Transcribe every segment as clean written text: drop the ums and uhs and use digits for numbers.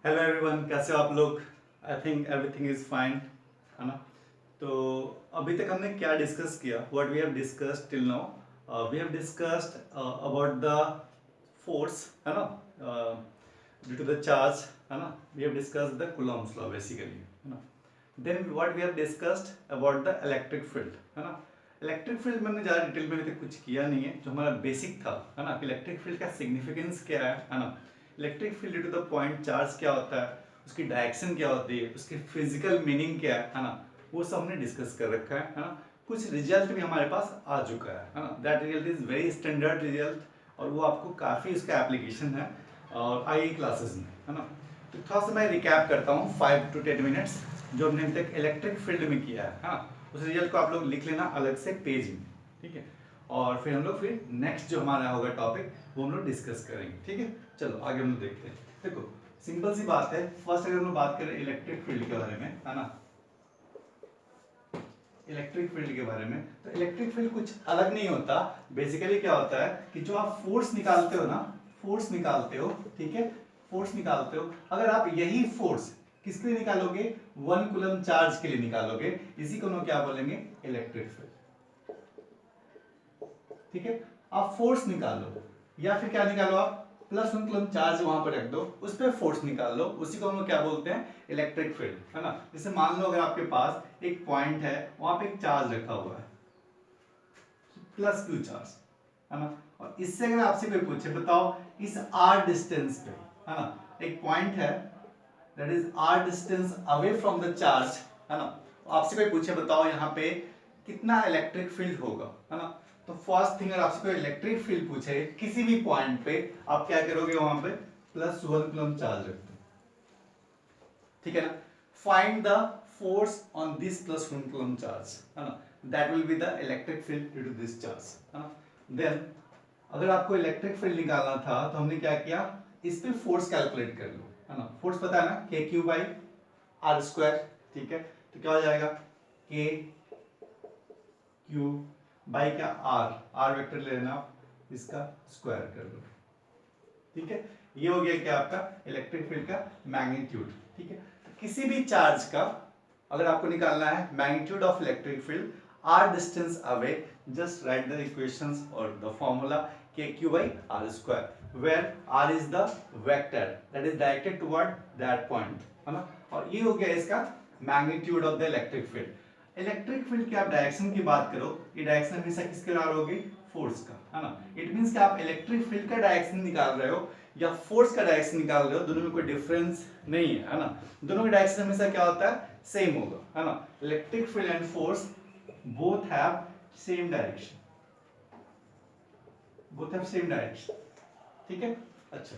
Hello everyone, कैसे हो आप लोग। I think everything is fine, है ना। तो अभी तक हमने क्या डिस्कस किया, what we have discussed till now. We have discussed about the force, है ना, ड्यू टू द चार्ज, है ना। We have discussed the Coulomb's law basically, है ना। Then what we have discussed about the electric field, है ना। Electric field मैंने ज़्यादा डिटेल में अभी तक कुछ किया नहीं है, जो हमारा बेसिक था, है ना। इलेक्ट्रिक फील्ड का सिग्निफिकेंस क्या है ना। Electric field due to the point charge क्या होता है, उसकी डायरेक्शन क्या होती है, उसकी फिजिकल मीनिंग क्या है ना। वो सब हमने डिस्कस कर रखा है ना। कुछ रिजल्ट भी हमारे पास आ चुका है ना। That result is very standard result, और वो आपको काफ़ी उसका एप्लीकेशन है और आई क्लासेस में, है ना। तो थोड़ा सा मैं रिकैप करता हूँ 5 to 10 मिनट्स जो हमने अभी तक इलेक्ट्रिक फील्ड में किया है, हाँ। उस रिजल्ट को आप लोग लिख लेना अलग से पेज में, ठीक है। और फिर हम लोग फिर नेक्स्ट जो हमारा होगा टॉपिक वो हम लोग डिस्कस करेंगे, ठीक है। चलो आगे हम लोग देखते हैं। देखो, सिंपल सी बात है। फर्स्ट अगर हम लोग बात करें इलेक्ट्रिक फील्ड के बारे में, है ना, इलेक्ट्रिक फील्ड के बारे में, तो इलेक्ट्रिक फील्ड कुछ अलग नहीं होता। बेसिकली क्या होता है कि जो आप फोर्स निकालते हो ना, फोर्स निकालते हो, ठीक है, फोर्स निकालते हो, अगर आप यही फोर्स किसके लिए निकालोगे, 1 कूलम चार्ज के लिए निकालोगे, इसी को हम क्या बोलेंगे, इलेक्ट्रिक फील्ड, ठीक है। आप फोर्स निकालो या फिर क्या निकालो, आप +1 कूलम चार्ज वहां पर रख दो, उस पर फोर्स निकाल लो, उसी को हम लोग क्या बोलते हैं, इलेक्ट्रिक फील्ड, है ना। जैसे मान लो अगर आपके पास एक पॉइंट है, वहां पे एक चार्ज रखा हुआ है, +Q चार्ज, है ना। और इससे अगर आपसे कोई पूछे बताओ इस r डिस्टेंस पे, है ना, एक पॉइंट है that is r distance away from the charge, है ना। आपसे कोई पूछे बताओ यहाँ पे कितना इलेक्ट्रिक फील्ड होगा, है ना। तो फर्स्ट थिंग अगर आपसे कोई इलेक्ट्रिक फील्ड पूछे किसी भी पॉइंट पे, आप क्या करोगे, वहां पे +1 कूलम चार्ज रखते हो, ठीक है ना। Find the force on this +1 coulomb charge, है ना, that will be the electric field due to this charge, है ना। देन अगर आपको इलेक्ट्रिक फील्ड निकालना था तो हमने क्या किया, इस पे फोर्स कैलकुलेट कर लो, है ना। फोर्स पता है ना, KQ/R², ठीक है। तो क्या हो जाएगा, KQ/ क्या, R वेक्टर ले लेना आप, इसका स्क्वायर कर लो, ठीक है। ये हो गया क्या आपका इलेक्ट्रिक फील्ड का मैग्नीट्यूड, ठीक है। तो किसी भी चार्ज का अगर आपको निकालना है magnitude of electric field r distance away, just write the equations और the formula KQ/R², where r is the vector that is directed toward that point, है ना। और ये हो गया इसका magnitude of the electric field. Electric field की आप डायरेक्शन की बात करो, ये डायरेक्शन हमेशा किसके बराबर होगी, फोर्स का, है ना। इट मींस कि आप इलेक्ट्रिक फील्ड का डायरेक्शन निकाल रहे हो या फोर्स का डायरेक्शन निकाल रहे हो, दोनों में कोई डिफरेंस नहीं है ना। दोनों का डायरेक्शन हमेशा क्या होता है, सेम होगा, है ना। Electric field and force both have same direction, both have same direction, ठीक है। अच्छा,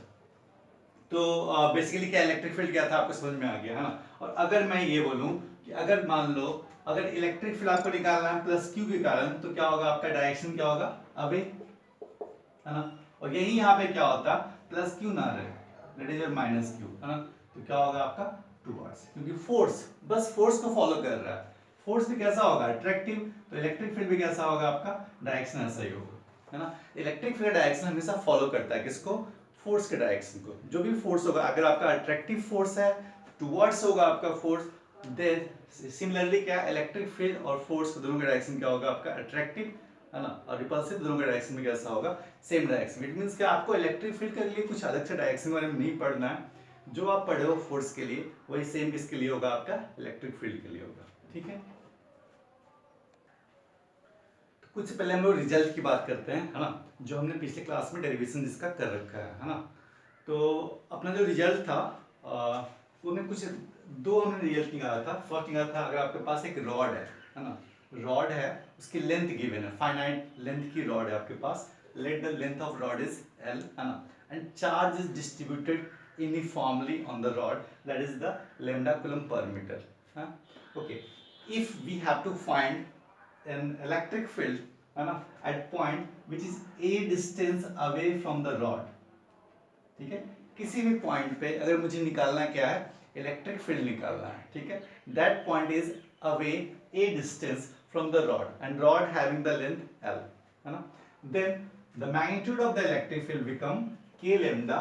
तो बेसिकली क्या इलेक्ट्रिक फील्ड क्या था आपको समझ में आ गया, है ना। और अगर मैं ये बोलूं कि अगर मान लो अगर इलेक्ट्रिक फील्ड आपको निकालना है +Q के कारण, तो क्या होगा आपका डायरेक्शन, क्या होगा, अवे, है ना। और यही यहाँ पे क्या होता +Q ना रहे, दैट इज योर -Q, है ना। तो क्या होगा आपका टूवर्ड्स, क्योंकि फोर्स बस फोर्स को फॉलो कर रहा है। फोर्स भी कैसा होगा, अट्रैक्टिव, तो इलेक्ट्रिक फील्ड भी कैसा होगा आपका, डायरेक्शन ऐसा ही होगा, है ना। इलेक्ट्रिक फील्ड डायरेक्शन हमेशा फॉलो करता है किसको, फोर्स के डायरेक्शन को। जो भी फोर्स होगा, अगर आपका अट्रैक्टिव फोर्स है, टुवर्ड्स होगा आपका फोर्स, देन सिमिलरली क्या इलेक्ट्रिक फील्ड और फोर्स दोनों का डायरेक्शन क्या होगा आपका, अट्रैक्टिव, है ना। और रिपल्सिव दोनों का डायरेक्शन में कैसा होगा, सेम डायरेक्शन। इट मींस कि आपको इलेक्ट्रिक फील्ड के लिए कुछ अलग से डायरेक्शन के बारे में नहीं पढ़ना है। जो आप पढ़े हो फोर्स के लिए, वही सेम किसके लिए होगा, आपका इलेक्ट्रिक फील्ड के लिए होगा, ठीक है। तो कुछ पहले हम लोग रिजल्ट की बात करते हैं, है ना, जो हमने पिछले क्लास में डेरिवेशन जिसका कर रखा है ना। तो अपना जो रिजल्ट था, वो में कुछ दो हमने रिजल्ट निकाला था। फर्स्ट निकाला था, अगर आपके पास एक रॉड है ना, रॉड है, उसकी लेंथ गिवन है, फाइनाइट लेंथ की रॉड है आपके पास, let the length of rod is L, है ना, and charge is distributed uniformly on the rod, that is the lambda coulomb per meter, huh? Okay, if we have to find an electric field, है ना, at point which is a distance away from the rod, ठीक है। किसी भी point पे अगर मुझे निकालना क्या है, इलेक्ट्रिक फील्ड निकालना है, ठीक है। That point is away a distance from the rod, and rod having the length L, है ना। Then the magnitude of the electric field become K lambda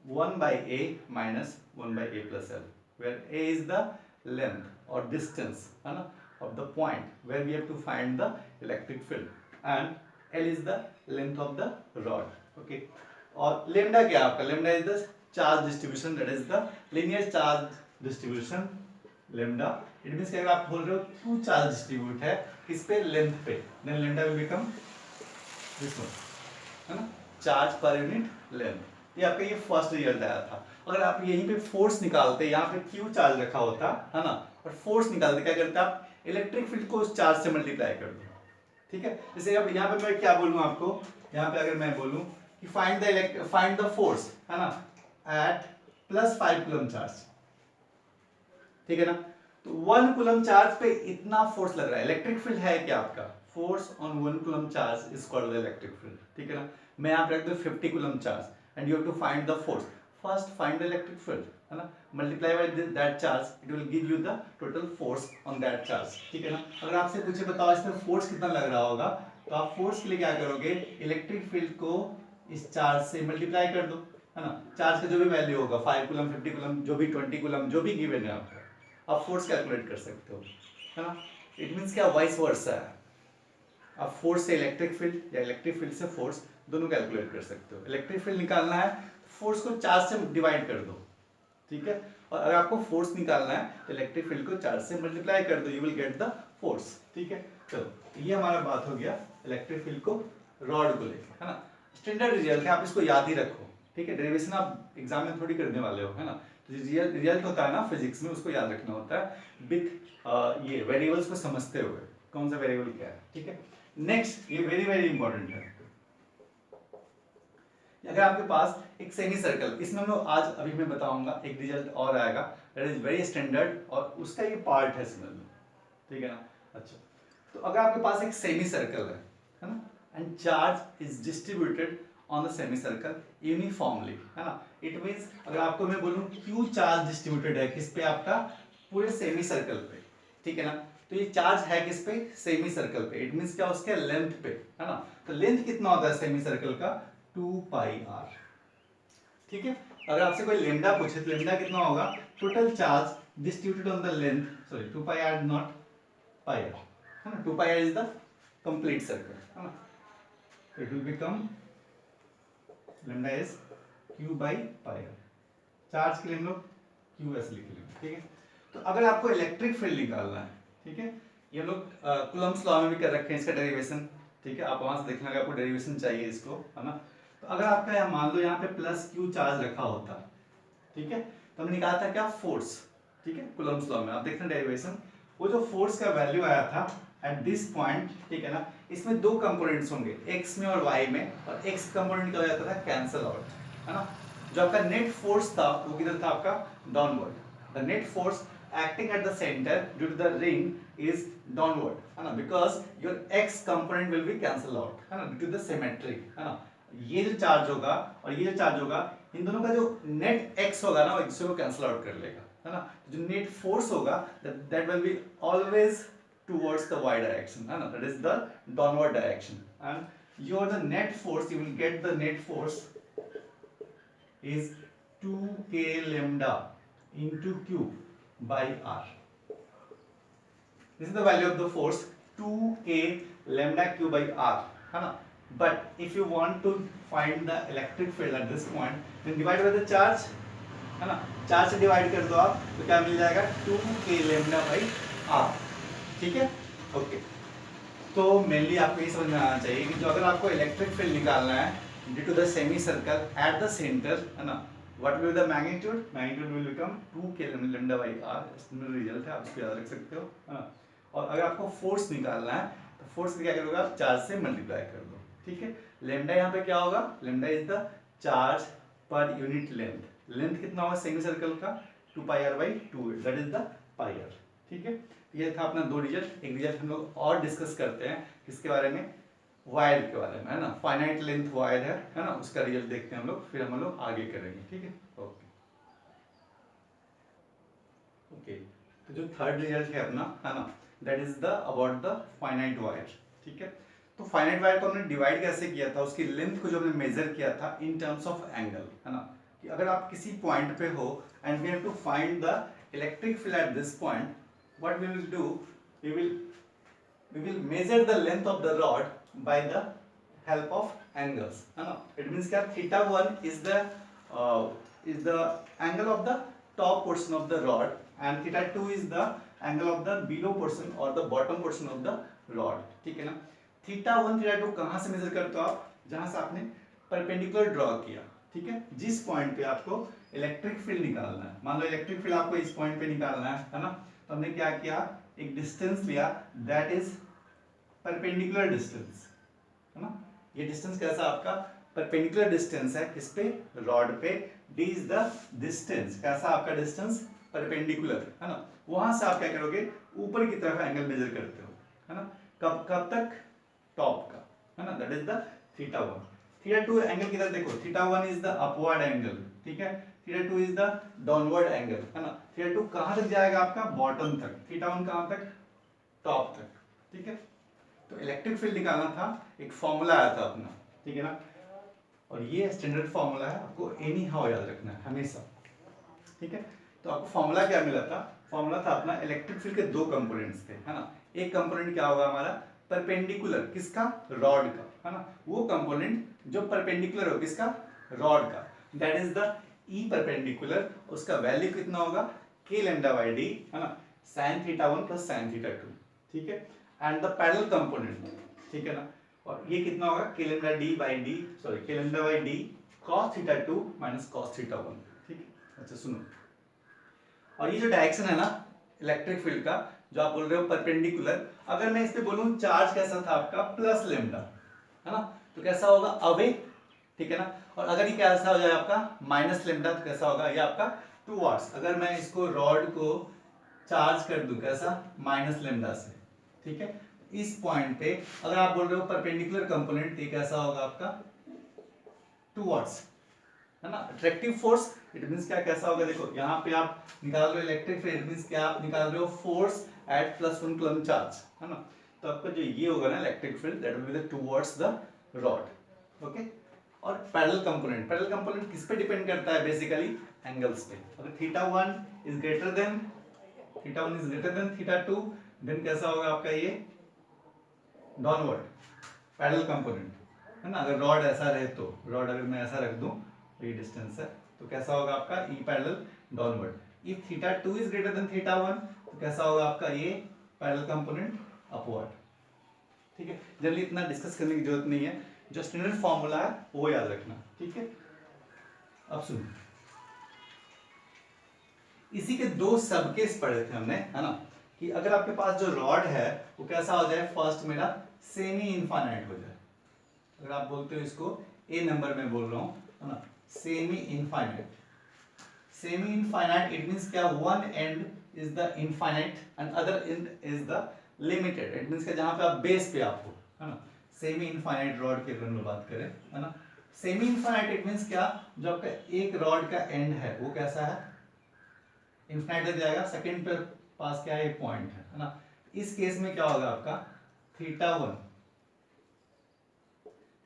1 by a minus 1 by a plus l, where a is the length or distance है ना of the point where we have to find the electric field and l is the length of the rod. Okay, और lambda क्या है आपका? lambda is the charge distribution, that is the linear charge distribution lambda. it means कि अगर आप बोल रहे हो q charge distribute है किस पे? length पे, then lambda will become this one है ना, चार्ज पर यूनिट लेंथ। ये आपका ये फर्स्ट रिजल्ट आया था। अगर आप यहीं पे फोर्स निकालते, यहाँ पे क्यू चार्ज रखा होता है ना, और फोर्स निकालते क्या करते आप? इलेक्ट्रिक फील्ड को उस चार्ज से मल्टीप्लाई कर दो। ठीक है, जैसे अब यहाँ पे मैं क्या बोलूँ आपको, यहाँ पे अगर मैं बोलूँ कि फाइंड द फोर्स है ना एट +5 कूलम चार्ज, ठीक है ना, तो 1 कूलम चार्ज पे इतना फोर्स लग रहा है। इलेक्ट्रिक फील्ड है क्या आपका? Force on 1 coulomb charge is called the electric field. ठीक है ना, मैं यहाँ पे रख दूँ 50 coulomb charge and you have to find the force. First find the electric field है ना, multiply by that charge, it will give you the total force on that charge. ठीक है ना, अगर आपसे पूछे बताओ इसमें फोर्स कितना लग रहा होगा, तो आप फोर्स के लिए क्या करोगे? इलेक्ट्रिक फील्ड को इस चार्ज से मल्टीप्लाई कर दो है ना, चार्ज का जो भी वैल्यू होगा 5 कूलम 50 कूलम जो भी 20 कूलम जो भी गिवन है आपका, आप फोर्स कैलकुलेट कर सकते हो है ना। इट मींस क्या, वाइस वर्सा है, आप फोर्स से इलेक्ट्रिक फील्ड या इलेक्ट्रिक फील्ड से फोर्स दोनों कैलकुलेट कर सकते हो। इलेक्ट्रिक फील्ड निकालना है फोर्स को चार्ज से डिवाइड कर दो, ठीक है, और अगर आपको फोर्स निकालना है तो इलेक्ट्रिक फील्ड को चार्ज से मल्टीप्लाई कर दो, you will get the force. ठीक है, चलो ये हमारा बात हो गया इलेक्ट्रिक फील्ड को रॉड को लेकर है ना। स्टैंडर्ड रिजल्ट है, आप इसको याद ही रखो। ठीक है, डेरिवेशन आप एग्जाम में थोड़ी करने वाले हो है ना, तो रिजल्ट होता है ना फिजिक्स में, उसको याद रखना होता है विथ ये वेरिएबल्स को समझते हुए, कौन सा वेरिएबल क्या है। ठीक है, नेक्स्ट ये वेरी वेरी इंपॉर्टेंट है। अगर आपके पास एक सेमी सर्कल, इसमें मैं आज अभी मैं बताऊंगा एक रिजल्ट और आएगा दैट इज वेरी स्टैंडर्ड, और उसका ये पार्ट है समझ लो। ठीक है ना, अच्छा, तो अगर आपके पास एक सेमी सर्कल है ना, and charge is distributed on the semi circle uniformly है ना, इट मींस अगर आपको मैं बोलूं क्यू चार्ज डिस्ट्रीब्यूटेड है किस पे? आपका पूरे सेमी सर्कल पे। ठीक है ना, तो ये चार्ज है किस पे? सेमी सर्कल पे। इट मींस क्या, उसके लेंथ पे है ना, तो लेंथ कितना होता है सेमी सर्कल का? 2πr। ठीक है, अगर आपसे कोई लेमडा पूछे तो लेमडा कितना होगा? Total charge distributed on the length, sorry 2πr not πr है ना, 2πr is the complete circle है ना, it will become lambda is q/πr। Charge के लिए हम लोग qs लिख लेंगे। ठीक है, तो अगर आपको इलेक्ट्रिक फील्ड निकालना है, ठीक है, ये लोग कूलम्स लॉ में भी कर रखे हैं इसका डेरिवेशन। ठीक है, आप वहां से देखना, आपको डेरिवेशन चाहिए इसको है ना, तो अगर आपका यहाँ मान लो यहाँ पे +q चार्ज रखा होता, ठीक है, तो हमने निकाला था क्या? फोर्स। ठीक है, कूलम्स लॉ में आप देखना डेरिवेशन, वो जो फोर्स का वैल्यू आया था एट दिस पॉइंट, ठीक है ना, इसमें दो कंपोनेंट्स होंगे x में और y में, और x कंपोनेंट क्या जाता था? कैंसल आउट है ना। जो आपका नेट फोर्स था वो किधर था? आपका downward. The net force acting at the center due to the ring is downward है ना, because your x component will be cancel out है ना, due to the symmetry है ना। ये जो चार्ज होगा और ये जो चार्ज होगा, इन दोनों का जो नेट x होगा ना, वो एक को कैंसल आउट कर लेगा है ना। जो नेट फोर्स होगा that will be always towards the y direction है ना, that is the downward direction, and your the net force, you will get the net force is 2k lambda into q by r. This is the value of the force 2k lambda q by r है ना। But if you want to find the electric field at this point, then divide by the charge है ना, charge से divide कर दो आप, तो क्या मिल जाएगा? 2k lambda by r। ठीक है, ओके, तो मेनली आपको ये समझ में आना चाहिए कि जो अगर आपको इलेक्ट्रिक फील्ड निकालना है due to the semi circle at the centre है ना, what will be the magnitude? Magnitude will become 2k lambda by r। इसमें रिजल्ट है, आप इसको याद रख सकते हो है ना। और अगर आपको फोर्स निकालना है तो फोर्स क्या करोगे आप? चार्ज से मल्टीप्लाई कर दो। ठीक है, लेमडा यहाँ पे क्या होगा? Lambda is the charge per unit length. Length कितना होगा सेमी सर्कल का? 2πr/2, that is the pier. ठीक है, ये था अपना दो रिजल्ट। एक रिजल्ट हम लोग और डिस्कस करते हैं किसके बारे में? वायर के बारे में है ना, फाइनाइट लेंथ वायर है ना, उसका रिजल्ट देखते हैं हम लोग, फिर हम लोग आगे करेंगे। ठीक है, ओके ओके, तो जो थर्ड रिजल्ट है अपना है ना, that is the about the finite wire. ठीक है, तो फाइनाइट वायर को हमने डिवाइड कैसे किया था? उसकी लेंथ को जो हमने मेजर किया था इन टर्म्स ऑफ एंगल है ना, कि अगर आप किसी पॉइंट पे हो and we have to find the electric field at this point, what we will do, we will measure the length of the rod by the help of angles, है ना. It means क्या, theta 1 is the angle of the top portion of the rod and theta 2 is the angle of the below portion or the bottom portion of the rod. ठीक है ना. theta 1 theta 2 कहाँ से major करते हो आप, जहाँ से आपने परपेंडिकुलर ड्रॉ किया. ठीक है, जिस पॉइंट पे आपको इलेक्ट्रिक फील्ड निकालना है, मान लो इलेक्ट्रिक फील्ड आपको इस पॉइंट पे निकालना है ना, तो हमने क्या किया, एक डिस्टेंस लिया दैट इज परपेंडिकुलर डिस्टेंस, है ना. ये डिस्टेंस कैसा आपका परपेंडिकुलर डिस्टेंस है, किस पे, रॉड पे. d इज द डिस्टेंस, कैसा आपका डिस्टेंस परपेंडिकुलर, है ना. वहां से आप क्या करोगे, ऊपर की तरफ एंगल मेजर करते हो, है ना. कब कब तक, टॉप का, है ना. That is the theta 1. Theta 2 angle किधर देखो, theta 1 is the upward angle. ठीक है, theta 2 is the downward angle, है ना. थीटा 2 कहां तक जाएगा आपका, बॉटम तक. थीटा 1 कहां तक, टॉप तक. ठीक है, तो इलेक्ट्रिक फील्ड निकालना था, एक फॉर्मूला आया था अपना. ठीक है ना, और ये स्टैंडर्ड फॉर्मूला है, आपको एनी हाउ याद रखना है हमेशा. ठीक है, तो आपको फॉर्मूला क्या मिला था, फॉर्मूला था अपना इलेक्ट्रिक फील्ड के दो कंपोनेंट्स थे, है ना. एक कंपोनेंट क्या होगा हमारा परपेंडिकुलर, किसका, रॉड का, है ना. वो कंपोनेंट जो परपेंडिकुलर हो किसका, रॉड का, that is the E perpendicular. उसका वैल्यू कितना होगा, k लैम्डा बाय d, है ना. sin theta 1 plus sin theta 2. ठीक है, एंड द पैरेलल कंपोनेंट. ठीक है ना, और ये कितना होगा, k lambda d by d, sorry k lambda by d cos theta 2 minus cos theta 1. ठीक है, अच्छा सुनो, और ये जो डायरेक्शन है ना इलेक्ट्रिक फील्ड का, जो आप बोल रहे हो परपेंडिकुलर, अगर मैं इस पे बोलूं चार्ज कैसा था आपका प्लस लैम्डा, है ना, तो कैसा होगा, अवे. ठीक है ना, और अगर ये कैसा हो जाए आपका माइनस लैम्डा, तो कैसा होगा, ये आपका टूवर्ड्स. अगर मैं इसको रॉड को चार्ज कर दूं कैसा, माइनस लैम्डा से. ठीक है, इस पॉइंट पे अगर आप बोल रहे हो परपेंडिकुलर कंपोनेंट, ये कैसा होगा आपका टूवर्ड्स, है ना. अट्रैक्टिव फोर्स, इट मींस क्या, कैसा होगा, देखो यहाँ पे आप निकाल रहे हो इलेक्ट्रिक फील्ड, इट मींस क्या, आप निकाल रहे हो फोर्स एट +1 कूलम चार्ज, है ना. तो आपका जो ये होगा ना electric field, that will be the towards the rod. Okay, और पैरेलल कंपोनेंट किस पे डिपेंड करता है, बेसिकली एंगल्स पे. अगर theta 1 is greater than theta 2, then कैसा होगा आपका ये डाउनवर्ड पैरेलल कंपोनेंट, है ना. अगर रॉड ऐसा रहे तो, रॉड अगर मैं ऐसा रख दूं, ये डिस्टेंस है, तो कैसा होगा आपका E parallel downward. If theta 2 is greater than theta 1, तो कैसा होगा आपका ये पैरेलल कंपोनेंट अपवर्ड. ठीक है, जनरली इतना डिस्कस करने की जरूरत नहीं है, जो स्टैंडर्ड फॉर्मूला है वो याद रखना. ठीक है, अब सुनो, इसी के दो सब केस पढ़े थे हमने, है ना, कि अगर आपके पास जो रॉड है वो कैसा हो जाए, फर्स्ट मेरा सेमी इनफाइनाइट हो जाए. अगर आप बोलते हो इसको ए नंबर में बोल रहा हूं, है ना, semi infinite. Semi infinite it means क्या, one end is the infinite end other end is the limited. It means क्या, जहां पे आप बेस पे आप हो, है ना. सेमी इनफाइनाइट रॉड के बारे में बात करें, है ना. सेमी इनफाइनाइट इट मींस क्या, जो आपका एक रॉड का एंड है वो कैसा है, इनफाइनाइट तक जाएगा, सेकंड पे पास क्या है, पॉइंट है ना. इस केस में क्या होगा आपका थीटा 1.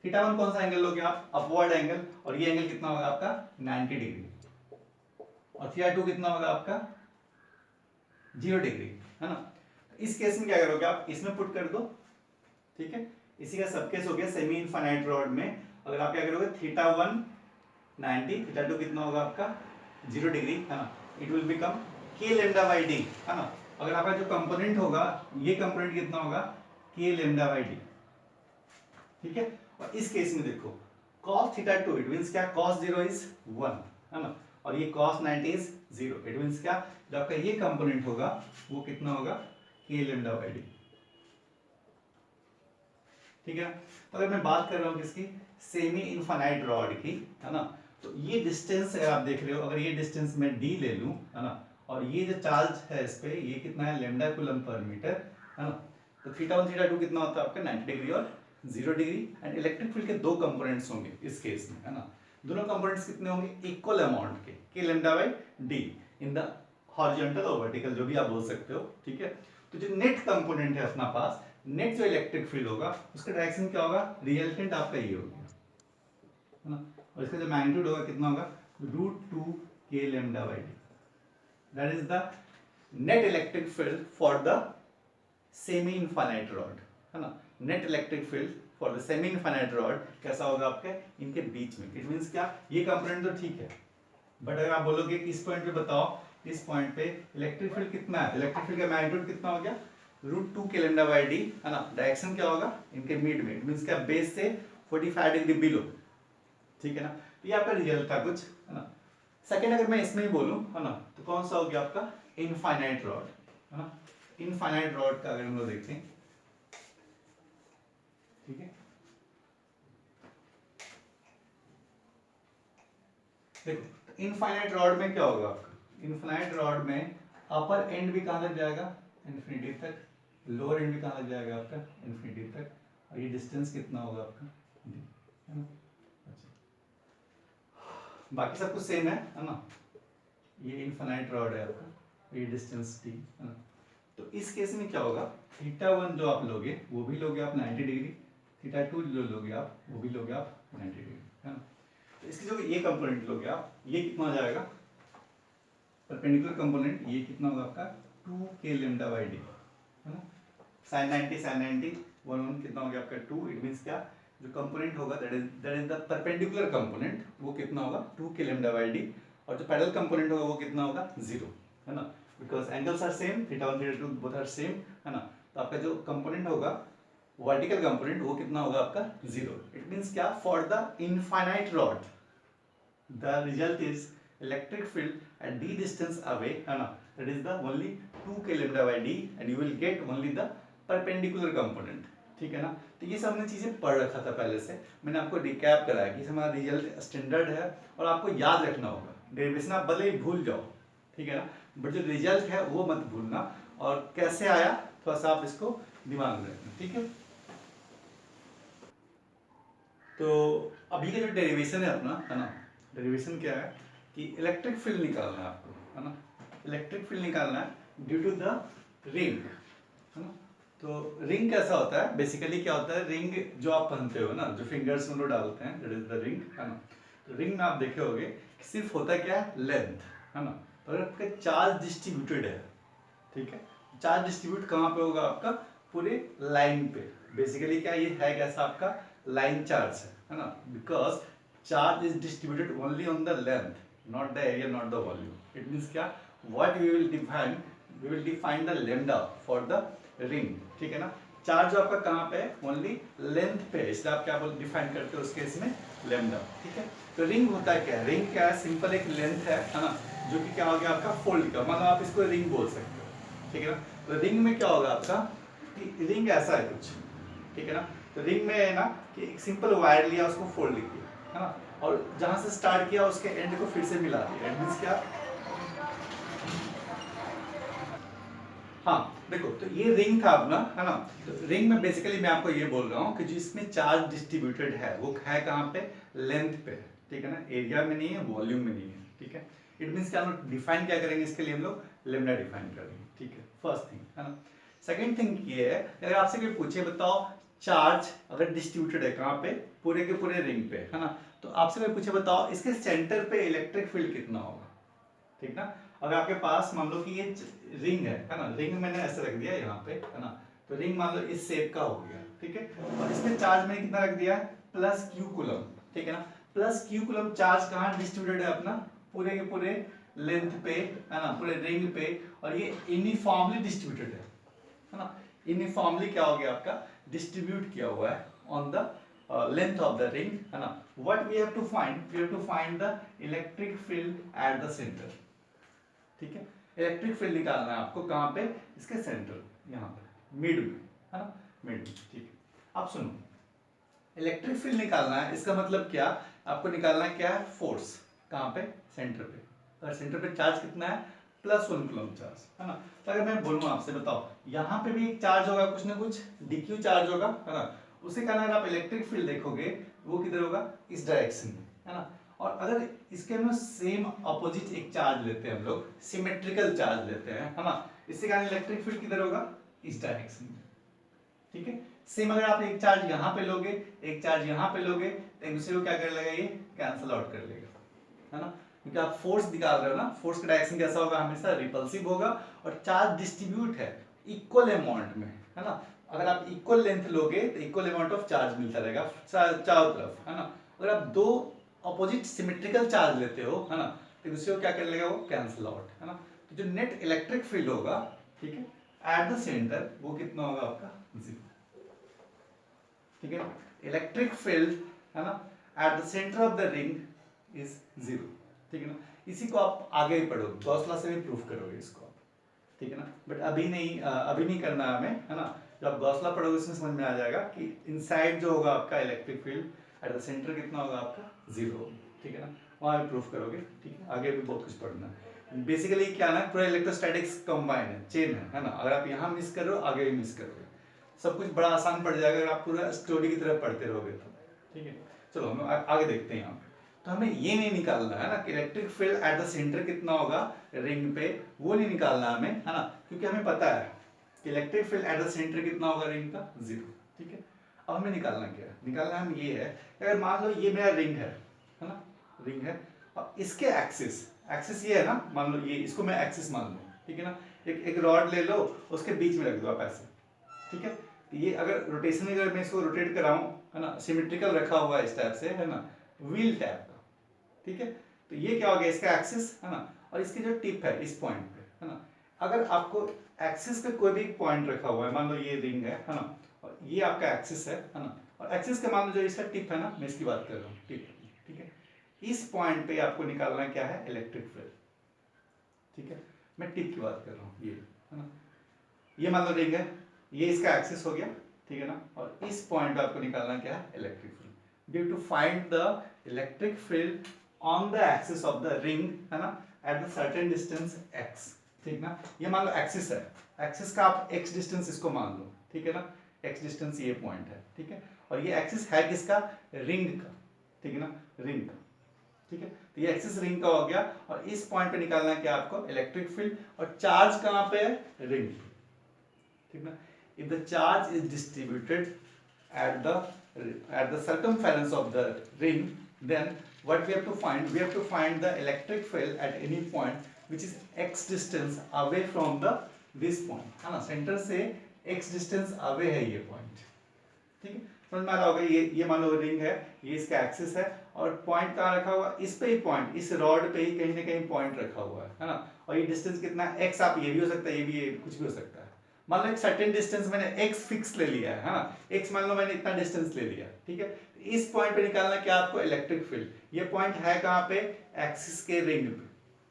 थीटा 1 कौन सा एंगल लोगे आप, अपवर्ड एंगल, और ये एंगल कितना होगा आपका 90 डिग्री. और थीटा 2 कितना होगा आपका 0 डिग्री, है ना. इस केस में क्या करोगे आप, इसमें पुट कर दो. ठीक है, इसी का सब केस हो गया सेमी इनफाइनाइट रॉड में. अगर आप क्या करोगे, थीटा 1 90, थीटा 2 कितना होगा आपका 0 डिग्री, है ना. It will become k lambda by d, है ना. अगर आपका जो कंपोनेंट होगा, ये कंपोनेंट कितना होगा, k लैम्डा बाय d. ठीक है, और इस केस में देखो cos थीटा 2 इट मींस क्या, cos 0 इज 1, है ना, और ये cos 90 इज 0. इट मींस क्या, जो आपका ये कंपोनेंट होगा वो कितना होगा, k लैम्डा बाय d. ठीक है, तो अगर मैं बात कर रहा हूँ किसकी, सेमी इनफाइनाइट रॉड की, है ना, तो ये डिस्टेंस है आप देख रहे हो, अगर ये डिस्टेंस मैं d ले लूं, है ना, और ये जो चार्ज है इस पे ये कितना है, लैम्डा कूलम पर मीटर, है ना. तो थीटा 1 थीटा 2 कितना होता है आपका 90 डिग्री और 0 डिग्री. एंड इलेक्ट्रिक फील्ड के दो कंपोनेंट्स होंगे इस केस में, है ना. दोनों कंपोनेंट्स कितने होंगे, इक्वल अमाउंट के, k lambda by d in the horizontal और वर्टिकल, जो भी आप बोल सकते हो. ठीक है, तो जो नेट कंपोनेंट है अपना पास, नेट जो इलेक्ट्रिक फील्ड होगा उसका डायरेक्शन क्या होगा, रिजल्टेंट आपका ये होगा, है ना. और इसका जो मैग्नीट्यूड होगा कितना होगा √2k lambda by d. That is the net electric field for the semi infinite rod, है ना. Net electric field for the semi infinite rod कैसा होगा आपके इनके बीच में. इट मींस क्या, ये कंपोनेंट तो ठीक है, बट अगर आप बोलोगे कि इस पॉइंट पे बताओ, इस पॉइंट पे इलेक्ट्रिक फील्ड कितना है, इलेक्ट्रिक फील्ड का मैग्नीट्यूड कितना हो गया, √2k लैम्डा बाय डी, है ना. डायरेक्शन क्या होगा इनके मिड में. इट मींस क्या, बेस से 45 डिग्री बिलो. ठीक है ना. ये आपका रिजल्ट था कुछ, है ना. सेकेंड अगर मैं इसमें ही बोलूं, है ना, तो कौन सा हो गया आपका इनफाइनाइट रॉड, है ना. इनफाइनाइट रॉड का अगर हम लोग देखें, ठीक है, देखो इनफाइनाइट रॉड में क्या होगा आपका, इनफाइनाइट रॉड में अपर एंड भी कहां तक जाएगा, इन्फिनिटी तक. लोअर एंड भी कहां तक जाएगा आपका, इन्फिनिटी तक. और ये डिस्टेंस कितना होगा आपका, है ना. अच्छा, बाकी सब कुछ सेम है ना. ये इनफाइनाइट रॉड है आपका, ये डिस्टेंस टी, है ना. तो इस केस में क्या होगा, θ1 जो आप लोगे वो भी लोगे आप 90 डिग्री, θ2 जो लोगे आप वो भी लोगे आप 90 डिग्री, है ना. तो इसकी जो ये कंपोनेंट लोगे आप, ये कितना हो जाएगा परपेंडिकुलर कंपोनेंट, ये कितना होगा आपका 2k लैम्डा बाय डी, है ना. sin 90 1 कितना हो गया आपका 2. इट मींस क्या, जो कंपोनेंट होगा that is the perpendicular component, वो कितना होगा 2k लैम्डा बाय डी. और जो पैरेलल कंपोनेंट होगा वो कितना होगा 0, है ना. Because angles are same, θ1 θ2 both are same, है ना. तो आपका जो कंपोनेंट होगा वर्टिकल कंपोनेंट वो कितना होगा आपका 0. इट मींस क्या, for the infinite rod the result is electric field at d distance away, है ना, that is the only 2k lambda by d and you will get only the perpendicular component. ठीक है ना. तो ये सब हमने चीजें पढ़ रखा था पहले से, मैंने आपको रिकैप कराया कि हमारा रिजल्ट स्टैंडर्ड है और आपको याद रखना होगा. डेरिवेशन आप भले ही भूल जाओ, ठीक है ना, बट जो रिजल्ट है वो मत भूलना. और कैसे आया थोड़ा सा आप इसको दिमाग में रखना, ठीक है. तो अभी का जो डेरिवेशन है अपना, है ना, डेरिवेशन क्या है कि इलेक्ट्रिक फील्ड निकालना है आपको, है ना. इलेक्ट्रिक फील्ड निकालना है ड्यू टू द रिंग, है ना. तो रिंग कैसा होता है, बेसिकली क्या होता है, रिंग जो आप पहनते हो ना, जो फिंगर्स में लोग डालते हैं, दैट इज द रिंग, है ना. तो रिंग में आप देखे होगे सिर्फ होता क्या है लेंथ, है ना. तो अगर आपका चार्ज डिस्ट्रीब्यूटेड है, ठीक है, चार्ज डिस्ट्रीब्यूट कहाँ पे होगा आपका, पूरे लाइन पे. बेसिकली क्या ये है कैसा आपका लाइन चार्ज है ना. Because charge is distributed only on the length, not the area, not the volume. It means क्या, what we will define the lambda for the ring, ठीक है ना. चार्ज आपका कहाँ पे है, ओनली लेंथ पे, इसलिए आप क्या डिफाइन करते हो उस केस में lambda, ठीक है. तो रिंग होता है क्या, रिंग क्या है, सिंपल एक लेंथ है ना, जो कि क्या हो गया आपका फोल्ड का, मतलब आप इसको रिंग बोल सकते हो, ठीक है ना. तो रिंग में क्या होगा आपका कि रिंग ऐसा है कुछ, ठीक है ना. तो रिंग में है ना कि एक सिंपल वायर लिया उसको फोल्ड किया, है ना, और जहां से स्टार्ट किया उसके एंड को फिर से मिला दिया. इट मींस क्या, हाँ देखो, तो ये रिंग था अपना, है ना. तो रिंग में बेसिकली मैं आपको ये बोल रहा हूँ कि जिसमें चार्ज डिस्ट्रीब्यूटेड है वो है कहाँ पे, लेंथ पे, ठीक है ना. एरिया में नहीं है, वॉल्यूम में नहीं है, ठीक है. इट मींस क्या, हम लोग डिफाइन क्या करेंगे इसके लिए, हम लोग लेमडा डिफाइन करेंगे, ठीक है. फर्स्ट थिंग, है ना. सेकेंड थिंग ये है, अगर आपसे कोई पूछे बताओ चार्ज अगर डिस्ट्रीब्यूटेड है कहाँ पे, पूरे के पूरे रिंग पे, है ना, तो आपसे मैं पूछे बताओ इसके सेंटर पे इलेक्ट्रिक फील्ड कितना होगा, ठीक ना. अगर आपके पास मान लो कि ये रिंग है ना, रिंग मैंने ऐसे रख दिया यहाँ पे, है ना. तो रिंग मान लो इस शेप का हो गया, ठीक है. और इसमें चार्ज मैंने कितना रख दिया, प्लस क्यू कूलम, ठीक है ना. प्लस क्यू कूलम चार्ज कहाँ डिस्ट्रीब्यूटेड है अपना, पूरे के पूरे लेंथ पे, है ना, पूरे रिंग पे. और ये यूनिफॉर्मली डिस्ट्रीब्यूटेड है ना. यूनिफॉर्मली क्या हो गया आपका, डिस्ट्रीब्यूट किया हुआ है on the length of the ring, है ना. what we have to find the electric field at the center, ठीक है. इलेक्ट्रिक फील्ड निकालना है आपको कहाँ पे, इसके सेंटर, यहाँ पे मिड में, है ना, मिड में, ठीक है. अब सुनो, इलेक्ट्रिक फील्ड निकालना है, इसका मतलब क्या, आपको निकालना है क्या है, फोर्स कहाँ पे, सेंटर पे. और सेंटर पे चार्ज कितना है, +1 कूलम चार्ज, है ना. तो अगर मैं बोलूँ आपसे बताओ यहाँ पे भी एक चार्ज होगा, कुछ ना कुछ डीक्यू चार्ज होगा, है ना. उसी कारण अगर आप इलेक्ट्रिक फील्ड देखोगे वो किधर होगा, इस डायरेक्शन में, है ना. और अगर इसके हम सेम अपोजिट एक चार्ज लेते हैं, हम लोग सिमेट्रिकल चार्ज लेते हैं, है ना, इससे कारण इलेक्ट्रिक फील्ड किधर होगा, इस डायरेक्शन में, ठीक है. सेम अगर आप एक चार्ज यहाँ पे लोगे, एक चार्ज यहाँ पे लोगे, तो एक दूसरे को क्या कर लेगा, ये कैंसल आउट कर लेगा, है ना. क्योंकि आप फोर्स निकाल रहे हो ना, फोर्स का डायरेक्शन कैसा होगा, हमेशा रिपल्सिव होगा, और चार्ज डिस्ट्रीब्यूट है इक्वल अमाउंट में, है ना। अगर आप इक्वल लेंथ लोगे तो इक्वल अमाउंट ऑफ चार्ज मिलता रहेगा चारों तरफ, है ना। अगर आप दो अपोजिट सिमेट्रिकल चार्ज लेते हो, है ना, तो दूसरे को क्या कर लेगा, वो कैंसिल आउट, है ना। तो जो नेट इलेक्ट्रिक फील्ड होगा, ठीक है, एट द सेंटर, वो कितना होगा आपका, 0, ठीक है। इलेक्ट्रिक फील्ड, है ना, at the centre of the ring is 0, ठीक है ना। इसी को आप आगे ही पढ़ोगे, गॉस लॉ से भी प्रूफ करोगे इसको आप, ठीक है ना। बट अभी नहीं करना है हमें, है ना। जब आप गॉस लॉ पढ़ोगे उसमें समझ में आ जाएगा कि इनसाइड जो होगा आपका electric field eight the centre कितना होगा आपका, 0, ठीक है ना। वहाँ भी प्रूफ करोगे, ठीक है। आगे भी बहुत कुछ पढ़ना है। बेसिकली क्या ना, पूरा इलेक्ट्रोस्टैटिक्स कंबाइन है, चेन है ना। अगर आप यहाँ मिस कर रहे हो, आगे भी मिस करोगे, सब कुछ बड़ा आसान पड़ जाएगा अगर आप पूरा स्टोरी की तरफ पढ़ते रहोगे तो, ठीक है। चलो हम आगे देखते हैं यहाँ पे। तो हमें ये नहीं निकालना है ना कि electric field eight the centre कितना होगा रिंग पे, वो नहीं निकालना हमें, है ना, क्योंकि हमें पता है कि electric field eight the centre कितना होगा रिंग का, 0, ठीक है। अब हमें निकालना क्या है, निकालना हम ये है, अगर मान लो ये मेरा रिंग है ना, रिंग है, और इसके एक्सिस, एक्सिस ये है ना, मान लो ये, इसको मैं एक्सिस मान लूँ, ठीक है ना। एक रॉड ले लो, उसके बीच में रख दो आप ऐसे, ठीक है। तो ये अगर रोटेशन, अगर मैं इसको रोटेट कराऊं, है ना, सिमेट्रिकल रखा हुआ है इस टाइप से, है ना, व्हील टाइप का, ठीक है। तो ये क्या हो गया, इसका एक्सिस, है ना, और इसकी जो टिप है इस पॉइंट पे, है ना। अगर आपको एक्सिस पे कोई भी पॉइंट रखा हुआ है, मान लो ये रिंग है ना, और ये आपका एक्सिस है ना, और एक्सिस का मान लो जो इसका टिप है ना, मैं इसकी बात कर रहा हूँ, टिप, ठीक है। इस पॉइंट पे आपको निकालना क्या है, इलेक्ट्रिक फील्ड, ठीक है। मैं टिप की बात कर रहा हूँ, ये, है ना, ये मान लो रिंग है, ये इसका एक्सिस हो गया, ठीक है ना, और इस पॉइंट पे आपको निकालना क्या है, electric field. You to find the electric field on the axis of the ring, है ना, at the certain distance x, ठीक ना। ये मान लो एक्सिस है, एक्सिस का आप x डिस्टेंस इसको मान लो, ठीक है ना, x डिस्टेंस ये पॉइंट है, ठीक है। और ये एक्सिस है किसका, रिंग का, ठीक है ना, रिंग का, ठीक है। तो ये एक्सिस रिंग का हो गया, और इस पॉइंट पे निकालना है क्या आपको, इलेक्ट्रिक फील्ड, और चार्ज कहाँ पे है, रिंग, ठीक ना। if the charge is distributed at the circumference of the ring, then what we have to find, we have to find the electric field at any point which is x distance away from the this point, है ना, centre से x distance away है ये point, ठीक है। समझ में आ रहा होगा, ये मान लो रिंग है, ये इसका एक्सिस है, और पॉइंट कहाँ रखा हुआ, इस पे ही पॉइंट, इस रॉड पे ही कहीं ना कहीं पॉइंट रखा हुआ है ना। और ये डिस्टेंस कितना है, x, आप ये भी हो सकता है, ये भी, कुछ भी हो सकता है। मान लो एक सर्टेन डिस्टेंस मैंने x फिक्स ले लिया है ना, x मान लो मैंने इतना डिस्टेंस ले लिया, ठीक है। इस पॉइंट पे निकालना क्या आपको, इलेक्ट्रिक फील्ड। ये पॉइंट है कहाँ पे, एक्सिस के रिंग पे,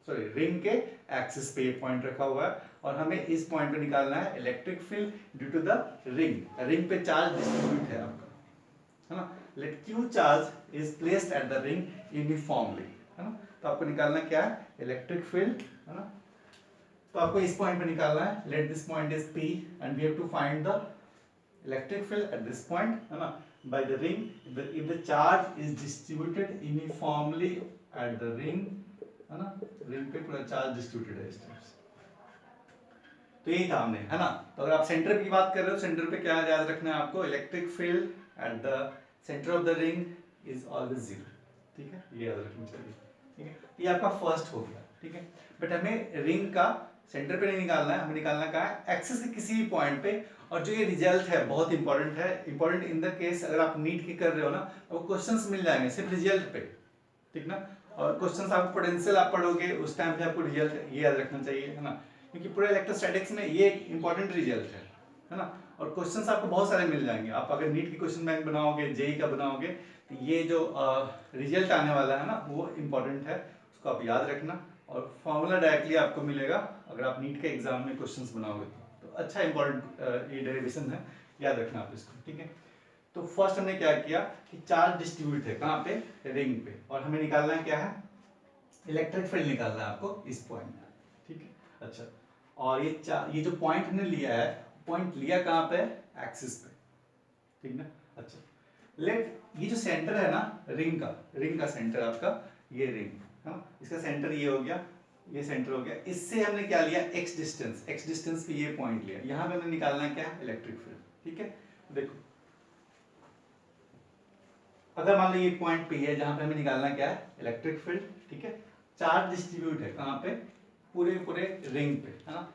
सॉरी रिंग के एक्सिस पे ये पॉइंट रखा हुआ है, और हमें इस पॉइंट पे निकालना है electric field due to the ring. Ring पे चार्ज डिस्ट्रीब्यूट है आपका, है ना। Let Q charge is placed at the ring uniformly, है ना। तो आपको निकालना क्या है, इलेक्ट्रिक फील्ड, है ना। तो आपको इस पॉइंट पे निकालना है, let this point is P and we have to find the electric field at this point, है ना, by the ring. If the charge is distributed uniformly at the ring, है ना, रिंग पे पूरा चार्ज डिस्ट्रीब्यूटेड है इस type से। तो यही था हमने, है ना। तो अगर आप सेंटर की बात कर रहे हो, सेंटर पे क्या याद रखना है आपको, electric field eight the centre of the ring is always 0, ठीक है, ये याद रखना चाहिए, ठीक है। ये आपका फर्स्ट हो गया, ठीक है। बट हमें रिंग का सेंटर पे नहीं निकालना है, हमें निकालना कहाँ है, एक्सिस के किसी भी पॉइंट पे। और जो ये रिजल्ट है बहुत इंपॉर्टेंट है, इंपॉर्टेंट इन द केस अगर आप नीट की कर रहे हो ना, तो क्वेश्चंस मिल जाएंगे सिर्फ रिजल्ट पे, ठीक ना। और क्वेश्चंस आपको पोटेंशियल आप पढ़ोगे उस टाइम पे आपको रिजल्ट ये याद रखना चाहिए, है ना, क्योंकि पूरे इलेक्ट्रोस्टैटिक्स में ये एक इंपॉर्टेंट रिजल्ट है ना। और क्वेश्चंस आपको बहुत सारे मिल जाएंगे, आप अगर नीट की क्वेश्चन बैंक बनाओगे, जेई का बनाओगे, तो ये जो रिजल्ट आने वाला है ना, वो इंपॉर्टेंट है, उसको आप याद रखना। और फॉर्मूला डायरेक्टली आपको मिलेगा अगर आप नीट के एग्जाम में क्वेश्चंस बनाओगे तो अच्छा इंपॉर्टेंट ये डेरिवेशन है, याद रखना आप इसको, ठीक है। तो फर्स्ट हमने क्या किया कि चार्ज डिस्ट्रीब्यूट है कहाँ पे, रिंग पे, और हमें निकालना क्या है, इलेक्ट्रिक फील्ड निकालना है आपको इस पॉइंट पे, ठीक है। अच्छा, और ये जो पॉइंट हमने लिया है, पॉइंट लिया कहाँ पे, एक्सिस पे, ठीक ना। अच्छा, लेट ये जो सेंटर है ना रिंग का सेंटर आपका, ये रिंग है ना, इसका सेंटर ये हो गया, ये सेंटर हो गया, इससे हमने क्या लिया, x डिस्टेंस पे ये पॉइंट लिया, यहाँ पे हमें निकालना क्या है, इलेक्ट्रिक फील्ड, ठीक है। देखो अगर मान लो ये पॉइंट P है जहां पे हमें निकालना क्या है, इलेक्ट्रिक फील्ड, ठीक है। चार्ज डिस्ट्रीब्यूट है कहाँ पे, पूरे पूरे रिंग पे, है ना।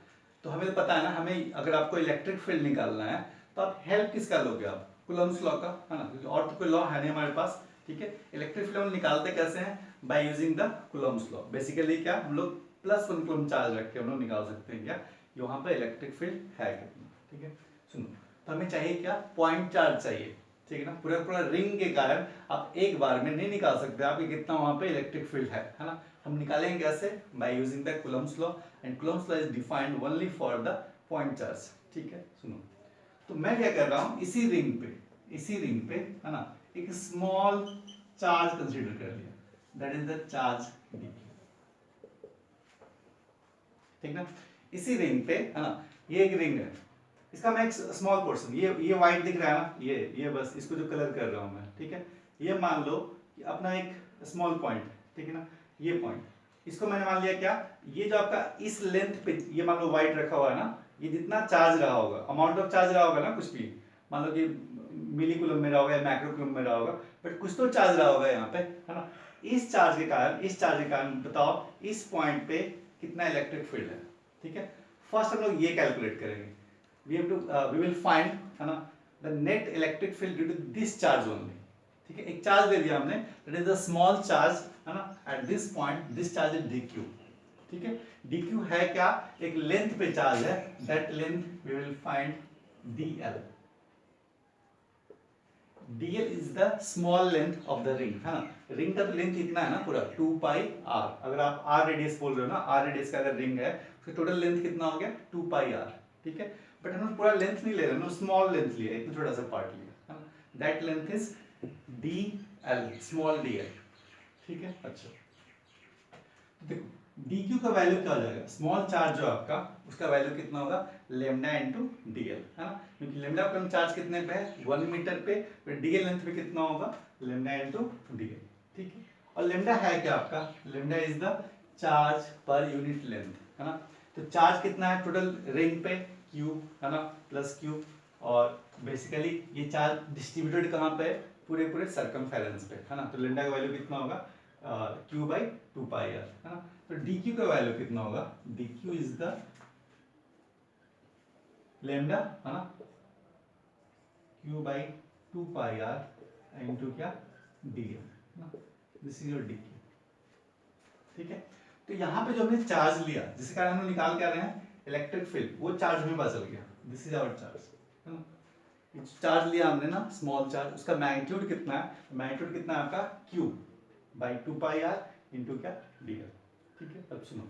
तो हमें तो पता है ना, हमें अगर आपको इलेक्ट्रिक फील्ड निकालना है तो आप हेल्प किसका लोगे, आप कूलम्स लॉ का, है ना, क्योंकि और तो कोई लॉ है नहीं हमारे पास, ठीक है। इलेक्ट्रिक फील्ड हम निकालते कैसे हैं, by using the Coulomb's law. Basically क्या हम लोग +1 कूलम चार्ज रख के हम लोग निकाल सकते हैं क्या, यहाँ पे इलेक्ट्रिक फील्ड है कितना, ठीक है। सुनो, तो हमें चाहिए क्या, पॉइंट चार्ज चाहिए, ठीक है ना। पूरा पूरा रिंग के कारण आप एक बार में नहीं निकाल सकते आप कितना वहां पे इलेक्ट्रिक फील्ड है ना। हम निकालेंगे कैसे, by using the Coulomb's law, and Coulomb's law is defined only for the point charge, ठीक है। सुनो, तो मैं क्या कर रहा हूं, इसी रिंग पे, है ना, एक स्मॉल चार्ज कंसीडर कर लिया, that is the charge D, ठीक ना। इसी रिंग पे, है ना, ये एक रिंग है, इसका मैं एक स्मॉल पोर्शन, ये व्हाइट दिख रहा है ना, ये बस इसको जो कलर कर रहा हूं मैं, ठीक है। ये मान लो कि अपना एक स्मॉल पॉइंट, ठीक है ना, ये पॉइंट, इसको मैंने मान लिया क्या, ये जो आपका इस लेंथ पे ये मान लो व्हाइट रखा हुआ है ना, ये जितना चार्ज रहा होगा, अमाउंट ऑफ चार्ज रहा होगा ना, कुछ भी मान लो कि मिली कूलम में रहा होगा या माइक्रो कूलम में रहा होगा, बट कुछ तो चार्ज रहा होगा यहाँ पे, है ना। इस चार्ज के कारण बताओ इस पॉइंट पे कितना इलेक्ट्रिक फील्ड है, ठीक है। फर्स्ट हम लोग ये कैलकुलेट करेंगे, we will find, है ना, the net electric field due to this charge only, ठीक है। एक चार्ज दे दिया हमने, that is a small charge, है ना, at this point this charge is dq, ठीक है। dq है क्या, एक लेंथ पे चार्ज है, that length we will find dl, dl is the small length of the ring, है ना। रिंग का तो लेंथ इतना है ना पूरा 2 पाई r, अगर आप r रेडियस बोल रहे हो ना, r रेडियस का अगर रिंग है तो टोटल लेंथ कितना हो गया 2 पाई r, ठीक है। बट हम पूरा लेंथ नहीं ले रहे, हम स्मॉल लेंथ लिया, इतना छोटा सा पार्ट लिया, है ना, that length is dl, small dl, ठीक है। अच्छा, देखो dq का वैल्यू क्या हो जाएगा, स्मॉल चार्ज जो आपका उसका वैल्यू कितना होगा, लेमडा इनटू dl, है ना, क्योंकि लेमडा का चार्ज कितने पे है 1 मीटर पे, फिर dl लेंथ पे कितना होगा, लेमडा इनटू dl, ठीक है। और लेमडा है क्या आपका, lambda is the charge per unit length, है ना। तो चार्ज कितना है टोटल रिंग पे, q, है ना, प्लस q, और बेसिकली ये चार्ज डिस्ट्रीब्यूटेड कहाँ पे है, पूरे पूरे सर्कमफेरेंस पे, है ना। तो लेमडा का वैल्यू कितना होगा, q बाई 2 पाई r, है ना। तो dq का वैल्यू कितना होगा, dq इज द लेमडा, है ना, q by 2 pi r into क्या dl, है ना, दिस इज योर dq, ठीक है। तो यहाँ पे जो हमने चार्ज लिया जिसके कारण हम निकाल क्या रहे हैं इलेक्ट्रिक फील्ड, वो चार्ज हमें पता चल गया, दिस इज आवर चार्ज, है ना। चार्ज लिया हमने ना स्मॉल चार्ज, उसका मैग्नीट्यूड कितना है, मैग्नीट्यूड कितना है आपका q by 2 pi r into क्या dl, ठीक है। अब सुनो,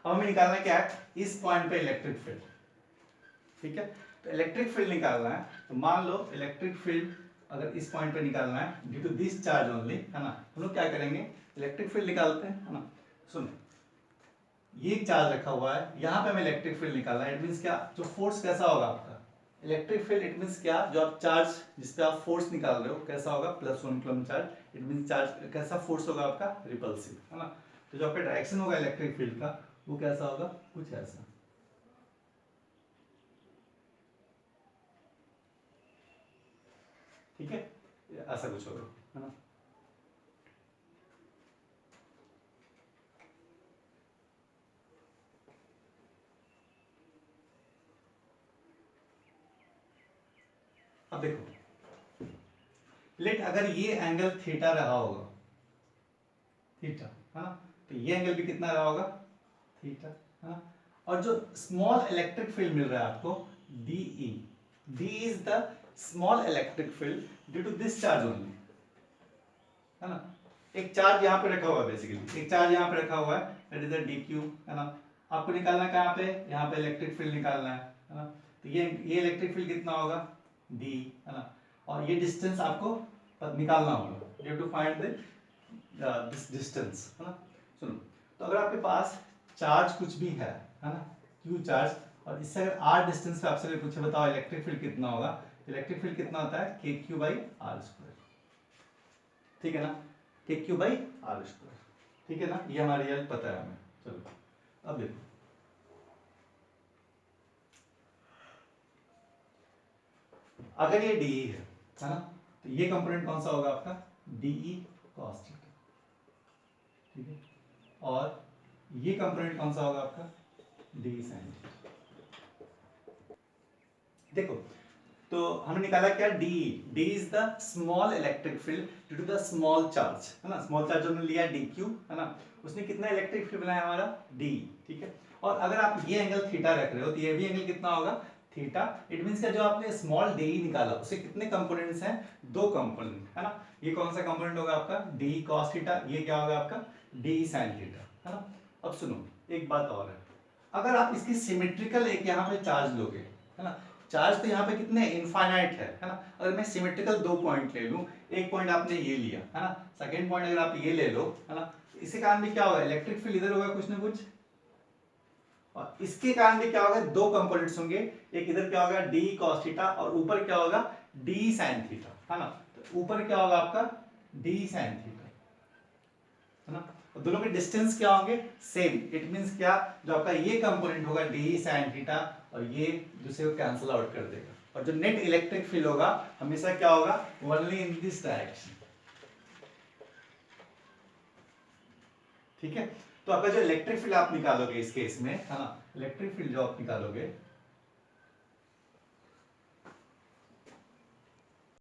अब हमें निकालना क्या है, इस पॉइंट पे इलेक्ट्रिक फील्ड, ठीक है। तो इलेक्ट्रिक फील्ड निकालना है, तो मान लो इलेक्ट्रिक फील्ड अगर इस पॉइंट पे निकालना है due to this charge only, है ना, हम लोग क्या करेंगे, इलेक्ट्रिक फील्ड निकालते हैं, है ना। सुनो, ये चार्ज रखा हुआ है, यहाँ पे हमें इलेक्ट्रिक फील्ड निकालना है, इट मींस क्या, जो फोर्स कैसा होगा आपका इलेक्ट्रिक फील्ड, इट मींस क्या, जो आप चार्ज जिस पे आप फोर्स निकाल रहे हो कैसा होगा, +1 coulomb charge, it means charge कैसा फोर्स होगा आपका, रिपल्सिव, है ना। तो जो आपका डायरेक्शन होगा इलेक्ट्रिक फील्ड का वो कैसा होगा, कुछ ऐसा, ठीक है, ऐसा कुछ होगा, है ना। अब देखो, लेट अगर ये एंगल थीटा रहा होगा, थीटा, है ना, तो ये एंगल भी कितना रहा होगा, थीटा, है ना। और जो स्मॉल इलेक्ट्रिक फील्ड मिल रहा है आपको DE, D is the small electric field due to this charge only, है ना। एक चार्ज यहाँ पे रखा हुआ है, बेसिकली एक चार्ज यहाँ पे रखा हुआ है, दैट इज द DQ, है ना। आपको निकालना है कहाँ पे, यहाँ पे इलेक्ट्रिक फील्ड निकालना है ना। तो ये इलेक्ट्रिक फील्ड कितना होगा D, है ना। और ये डिस्टेंस आपको निकालना होगा, you have to find this distance, है ना। सुनो, तो अगर आपके पास चार्ज कुछ भी है ना, Q चार्ज, और इससे अगर R डिस्टेंस पे आपसे पूछे बताओ इलेक्ट्रिक फील्ड कितना होगा, इलेक्ट्रिक फील्ड कितना होता है KQ बाई R स्क्वायर, ठीक है ना, KQ बाई R स्क्वायर, ठीक है ना, ये हमारा रिजल्ट पता है हमें। चलो अब देखो, अगर ये DE है ना, तो ये कंपोनेंट कौन सा होगा आपका DE cos थीटा, ठीक है, और ये कंपोनेंट कौन सा होगा आपका, डी साइन थीटा। देखो, तो हमने निकाला क्या, D, D is the small electric field due to the small charge, है ना, स्मॉल चार्ज हमने लिया डी क्यू, है ना, उसने कितना इलेक्ट्रिक फील्ड बनाया हमारा, डी, ठीक है। और अगर आप ये एंगल थीटा रख रहे हो तो ये भी एंगल कितना होगा, थीटा। इट मींस का जो आपने स्मॉल डी निकाला उससे कितने कंपोनेंट्स हैं, दो कंपोनेंट, है ना। ये कौन सा कंपोनेंट होगा आपका, डी कॉस थीटा, ये क्या होगा आपका, डी साइन थीटा, है ना। अब सुनो, एक बात और है, अगर आप इसकी सिमेट्रिकल एक यहाँ पे चार्ज लोगे, है ना, चार्ज तो यहाँ पे कितने इनफाइनाइट है ना। अगर मैं सिमेट्रिकल दो पॉइंट ले लूं, एक पॉइंट आपने ये लिया, है ना, सेकंड पॉइंट अगर आप ये ले लो, है ना, तो इसके कारण भी क्या होगा, इलेक्ट्रिक फील्ड इधर होगा कुछ ना कुछ, और इसके कारण भी क्या होगा, दो कंपोनेंट्स होंगे, एक इधर क्या होगा डी कॉस थीटा और ऊपर क्या होगा डी साइन थीटा, है ना। तो ऊपर क्या होगा आपका डी साइन थीटा, है ना। और दोनों के डिस्टेंस क्या होंगे, सेम। इट मींस क्या, जो आपका ये कंपोनेंट होगा डी साइन थीटा और ये दूसरे को कैंसिल आउट कर देगा, और जो नेट इलेक्ट्रिक फील्ड होगा हमेशा क्या होगा, ओनली इन दिस डायरेक्शन, ठीक है। तो आपका जो इलेक्ट्रिक फील्ड आप निकालोगे इस केस में, है ना, इलेक्ट्रिक फील्ड जो आप निकालोगे